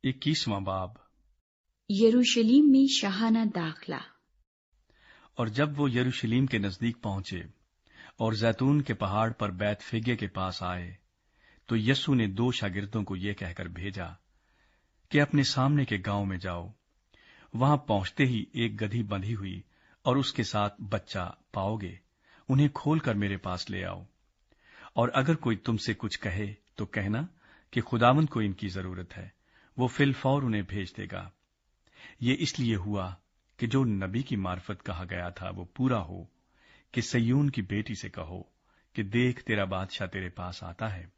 21वां बाब। यरूशलेम में शाहाना दाखला। और जब वो यरूशलेम के नजदीक पहुंचे और जैतून के पहाड़ पर बैतफेगे के पास आए, तो यस्सु ने 2 शागिर्दों को ये कहकर भेजा कि अपने सामने के गांव में जाओ। वहां पहुंचते ही एक गदही बंधी हुई और उसके साथ बच्चा पाओगे, उन्हें खोलकर मेरे पास ले आओ। और अगर कोई तुमसे कुछ कहे तो कहना कि खुदावंद को इनकी जरूरत है, वो फिलफौर उन्हें भेज देगा। ये इसलिए हुआ कि जो नबी की मार्फत कहा गया था वो पूरा हो कि सय्यून की बेटी से कहो कि देख, तेरा बादशाह तेरे पास आता है,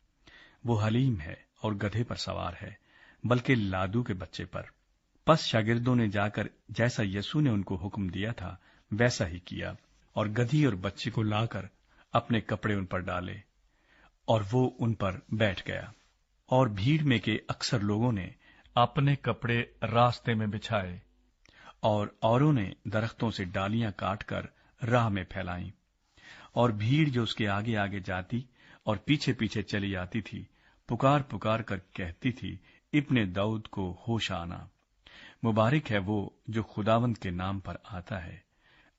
वो हलीम है और गधे पर सवार है, बल्कि लादू के बच्चे पर। पस शागिर्दों ने जाकर जैसा यीशु ने उनको हुक्म दिया था वैसा ही किया, और गधी और बच्चे को लाकर अपने कपड़े उन पर डाले, और वो उन पर बैठ गया। और भीड़ में के अक्सर लोगों ने अपने कपड़े रास्ते में बिछाए, और औरों ने दरख्तों से डालियां काटकर राह में फैलाईं। और भीड़ जो उसके आगे आगे जाती और पीछे पीछे चली आती थी, पुकार पुकार कर कहती थी, इब्ने दाऊद को होशाना, मुबारक है वो जो खुदावंद के नाम पर आता है,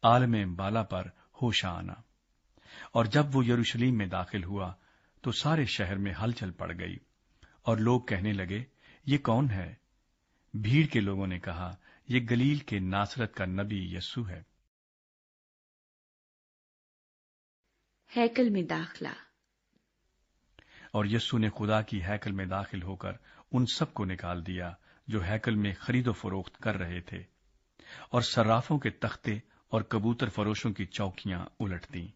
आलमे बाला पर होशाना। और जब वो यरूशलेम में दाखिल हुआ तो सारे शहर में हलचल पड़ गई, और लोग कहने लगे, ये कौन है? भीड़ के लोगों ने कहा, ये गलील के नासरत का नबी यस्सु है। हैकल में दाखला। और यस्सु ने खुदा की हैकल में दाखिल होकर उन सबको निकाल दिया जो हैकल में खरीदो फरोख्त कर रहे थे, और सर्राफों के तख्ते और कबूतर फरोशों की चौकियां उलट दी,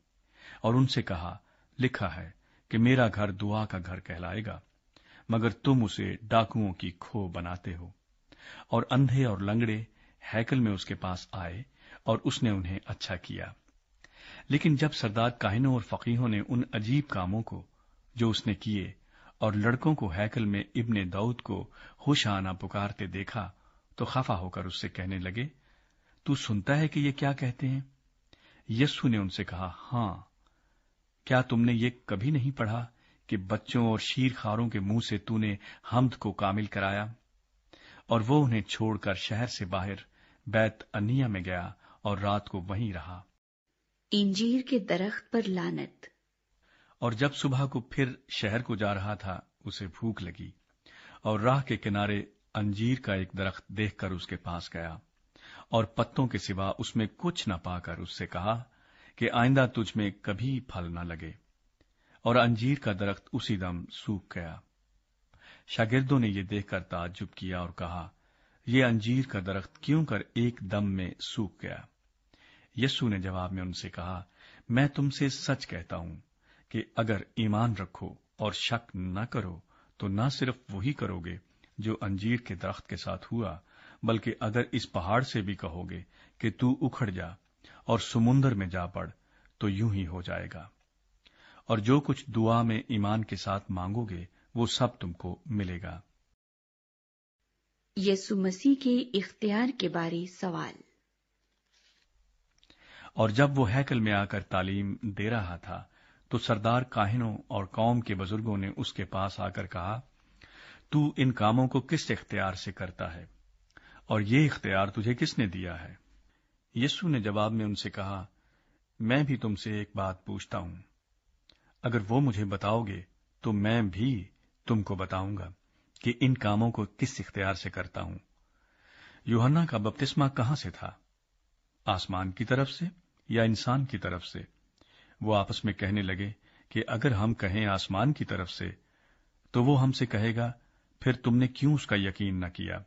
और उनसे कहा, लिखा है कि मेरा घर दुआ का घर कहलाएगा, मगर तुम उसे डाकुओं की खो बनाते हो। और अंधे और लंगड़े हैकल में उसके पास आए, और उसने उन्हें अच्छा किया। लेकिन जब सरदार काहिनों और फकीहों ने उन अजीब कामों को जो उसने किए और लड़कों को हैकल में इब्ने दाऊद को होशाना पुकारते देखा, तो खफा होकर उससे कहने लगे, तू सुनता है कि ये क्या कहते हैं? यस्सु ने उनसे कहा, हां, क्या तुमने ये कभी नहीं पढ़ा कि बच्चों और शीरखारों के मुंह से तूने हम्द को कामिल कराया? और वो उन्हें छोड़कर शहर से बाहर बैत अनिया में गया और रात को वहीं रहा। इंजीर के दरख्त पर लानत। और जब सुबह को फिर शहर को जा रहा था, उसे भूख लगी, और राह के किनारे अंजीर का एक दरख्त देखकर उसके पास गया, और पत्तों के सिवा उसमें कुछ न पाकर उससे कहा कि आइंदा तुझ में कभी फल न लगे। और अंजीर का दरख्त उसी दम सूख गया। शागिर्दों ने ये देखकर ताज्जुब किया और कहा, ये अंजीर का दरख्त क्यों कर एक दम में सूख गया? यस्सु ने जवाब में उनसे कहा, मैं तुमसे सच कहता हूं कि अगर ईमान रखो और शक न करो तो न सिर्फ वही करोगे जो अंजीर के दरख्त के साथ हुआ, बल्कि अगर इस पहाड़ से भी कहोगे कि तू उखड़ जा और समुंदर में जा पड़, तो यूं ही हो जाएगा। और जो कुछ दुआ में ईमान के साथ मांगोगे वो सब तुमको मिलेगा। यीशु मसीह के इख्तियार के बारे सवाल। और जब वो हैकल में आकर तालीम दे रहा था, तो सरदार काहिनों और कौम के बुजुर्गों ने उसके पास आकर कहा, तू इन कामों को किस इख्तियार से करता है, और ये इख्तियार तुझे किसने दिया है? यीशु ने जवाब में उनसे कहा, मैं भी तुमसे एक बात पूछता हूं, अगर वो मुझे बताओगे तो मैं भी तुमको बताऊंगा कि इन कामों को किस इख्तियार से करता हूं। यूहन्ना का बपतिस्मा कहां से था? आसमान की तरफ से या इंसान की तरफ से? वो आपस में कहने लगे कि अगर हम कहें आसमान की तरफ से, तो वो हमसे कहेगा, फिर तुमने क्यों उसका यकीन न किया?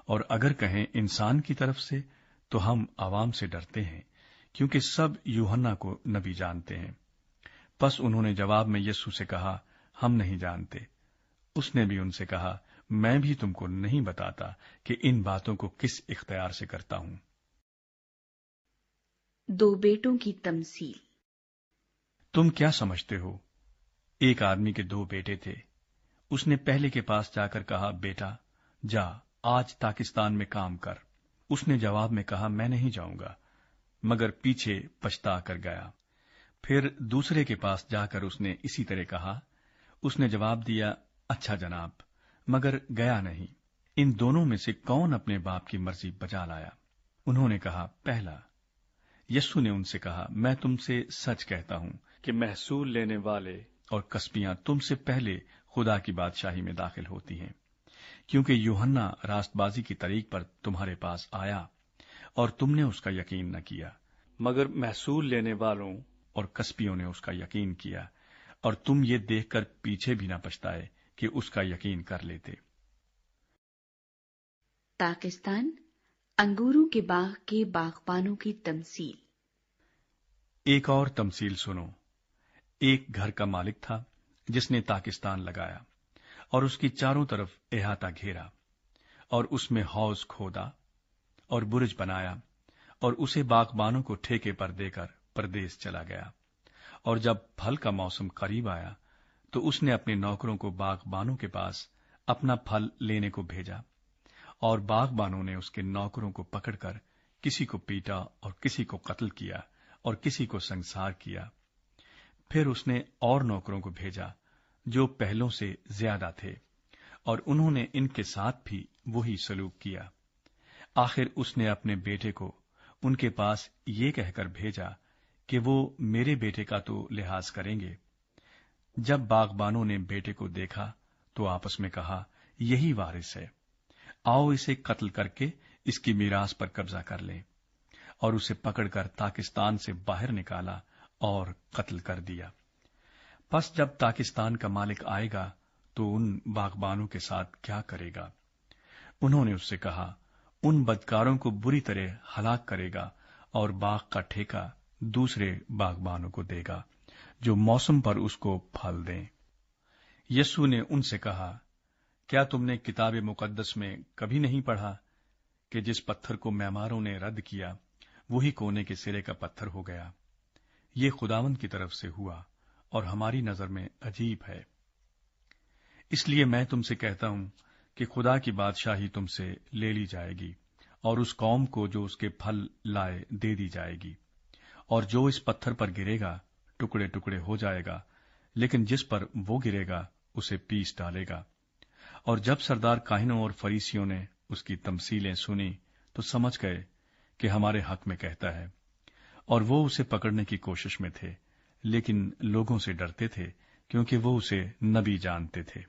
और अगर कहें इंसान की तरफ से, तो हम आवाम से डरते हैं, क्योंकि सब यूहन्ना को नबी जानते हैं। बस उन्होंने जवाब में यीशु से कहा, हम नहीं जानते। उसने भी उनसे कहा, मैं भी तुमको नहीं बताता कि इन बातों को किस इख्तियार से करता हूं। 2 बेटों की तमसील। तुम क्या समझते हो? एक आदमी के 2 बेटे थे। उसने पहले के पास जाकर कहा, बेटा जा, आज ताकिस्तान में काम कर। उसने जवाब में कहा, मैं नहीं जाऊंगा, मगर पीछे पछता कर गया। फिर दूसरे के पास जाकर उसने इसी तरह कहा। उसने जवाब दिया, अच्छा जनाब, मगर गया नहीं। इन दोनों में से कौन अपने बाप की मर्जी बजा लाया? उन्होंने कहा, पहला। यीशु ने उनसे कहा, मैं तुमसे सच कहता हूं कि महसूल लेने वाले और कसबियां तुमसे पहले खुदा की बादशाही में दाखिल होती हैं, क्योंकि यूहन्ना रास्तबाजी की तरीक पर तुम्हारे पास आया और तुमने उसका यकीन न किया, मगर महसूल लेने वालों और कसबियों ने उसका यकीन किया, और तुम ये देखकर पीछे भी न पछताए कि उसका यकीन कर लेते। पाकिस्तान अंगूरों के बाग के बागबानों की तमसील। एक और तमसील सुनो। एक घर का मालिक था जिसने ताकिस्तान लगाया और उसकी चारों तरफ अहाता घेरा और उसमें हौज खोदा और बुर्ज बनाया और उसे बागबानों को ठेके पर देकर परदेश चला गया। और जब फल का मौसम करीब आया तो उसने अपने नौकरों को बागबानों के पास अपना फल लेने को भेजा, और बागबानों ने उसके नौकरों को पकड़कर किसी को पीटा और किसी को कत्ल किया और किसी को संसार किया। फिर उसने और नौकरों को भेजा जो पहलों से ज्यादा थे, और उन्होंने इनके साथ भी वही सलूक किया। आखिर उसने अपने बेटे को उनके पास ये कहकर भेजा कि वो मेरे बेटे का तो लिहाज करेंगे। जब बागबानों ने बेटे को देखा तो आपस में कहा, यही वारिस है, आओ इसे कत्ल करके इसकी मीरास पर कब्जा कर लें। और उसे पकड़कर ताकिस्तान से बाहर निकाला और कत्ल कर दिया। बस जब ताकिस्तान का मालिक आएगा तो उन बागबानों के साथ क्या करेगा? उन्होंने उससे कहा, उन बदकारों को बुरी तरह हलाक करेगा और बाग का ठेका दूसरे बागबानों को देगा जो मौसम पर उसको फल दें। यीशु ने उनसे कहा, क्या तुमने किताब मुकद्दस में कभी नहीं पढ़ा कि जिस पत्थर को मैमारों ने रद्द किया वही कोने के सिरे का पत्थर हो गया? ये खुदावंद की तरफ से हुआ और हमारी नजर में अजीब है। इसलिए मैं तुमसे कहता हूं कि खुदा की बादशाही तुमसे ले ली जाएगी और उस कौम को जो उसके फल लाए दे दी जाएगी। और जो इस पत्थर पर गिरेगा टुकड़े टुकड़े हो जाएगा, लेकिन जिस पर वो गिरेगा उसे पीस डालेगा। और जब सरदार काहिनों और फरीसियों ने उसकी तमसीलें सुनी तो समझ गए कि हमारे हक में कहता है, और वो उसे पकड़ने की कोशिश में थे, लेकिन लोगों से डरते थे क्योंकि वो उसे नबी जानते थे।